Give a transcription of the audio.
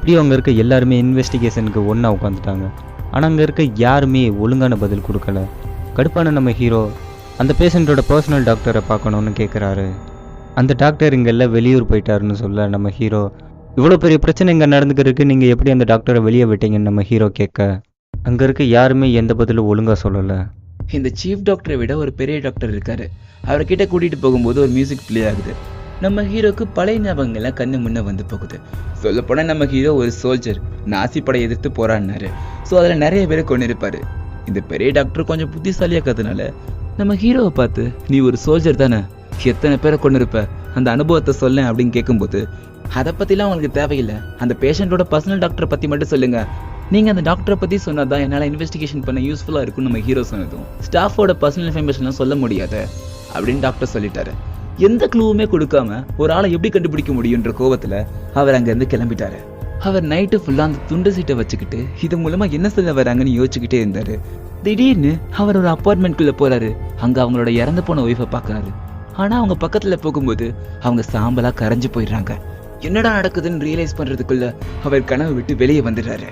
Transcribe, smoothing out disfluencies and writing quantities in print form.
எப்படியும் அங்கே இருக்க எல்லாருமே இன்வெஸ்டிகேஷனுக்கு ஒன்றா உட்காந்துட்டாங்க. ஆனால் அங்கே இருக்க யாருமே ஒழுங்கான பதில் கொடுக்கல. கடுப்பான நம்ம ஹீரோ அந்த பேஷண்ட்டோட பர்சனல் டாக்டரை பார்க்கணுன்னு கேட்குறாரு. அந்த டாக்டர் இங்கே எல்லாம் வெளியூர் போயிட்டாருன்னு சொல்ல நம்ம ஹீரோ, இவ்வளோ பெரிய பிரச்சனை இங்கே நடந்துக்கிறதுக்கு நீங்கள் எப்படி அந்த டாக்டரை வெளியே விட்டீங்கன்னு நம்ம ஹீரோ கேட்க, அங்கே இருக்க யாருமே எந்த பதிலும் ஒழுங்காக சொல்லலை. இந்த சீஃப் டாக்டரை விட ஒரு பெரிய டாக்டர் இருக்காரு. அவர்கிட்ட கூட்டிட்டு போகும்போது ஒரு மியூசிக் பிளே ஆகுது. நம்ம ஹீரோக்கு பழைய ஞாபகங்கள்லாம் கண்ணு முன்ன வந்து போகுது. சொல்ல போனா நம்ம ஹீரோ ஒரு சோல்ஜர், நாசி படை எதிர்த்து போராடினாரு. ஸோ அதில் நிறைய பேரை கொண்டு இருப்பாரு. இந்த பெரிய டாக்டர் கொஞ்சம் புத்திசாலியாக்கிறதுனால நம்ம ஹீரோவை பார்த்து, நீ ஒரு சோல்ஜர் தானே, எத்தனை பேரை கொண்டு இருப்ப, அந்த அனுபவத்தை சொல்ல அப்படின்னு கேட்கும்போது, அதை பற்றிலாம் உங்களுக்கு தேவையில்லை, அந்த பேஷண்ட்டோட பர்சனல் டாக்டரை பற்றி மட்டும் சொல்லுங்க, நீங்கள் அந்த டாக்டரை பற்றி சொன்னால் என்னால் இன்வெஸ்டிகேஷன் பண்ண யூஸ்ஃபுல்லாக இருக்கும்னு நம்ம ஹீரோ சொன்னதும், ஸ்டாஃபோட பர்சனல் இன்ஃபர்மேஷன்லாம் சொல்ல முடியாது அப்படின்னு டாக்டர் சொல்லிட்டாரு. எந்த க்ளூவுமே கொடுக்காம ஒரு ஆளை எப்படி கண்டுபிடிக்க முடியுன்ற கோவத்தில் அவர் அங்கேருந்து கிளம்பிட்டாரு. அவர் நைட்டு ஃபுல்லாக அந்த துண்டு சீட்டை வச்சுக்கிட்டு இது மூலமாக என்ன சொல்ல வராங்கன்னு யோசிச்சுக்கிட்டே இருந்தார். திடீர்னு அவர் ஒரு அப்பார்ட்மெண்ட்குள்ளே போகிறாரு. அங்கே அவங்களோட இறந்து போன ஒய்ஃபை பார்க்குறாரு. ஆனால் அவங்க பக்கத்தில் போகும்போது அவங்க சாம்பலாக கரைஞ்சு போயிடுறாங்க. என்னடா நடக்குதுன்னு ரியலைஸ் பண்ணுறதுக்குள்ள அவர் கனவு விட்டு வெளியே வந்துடுறாரு.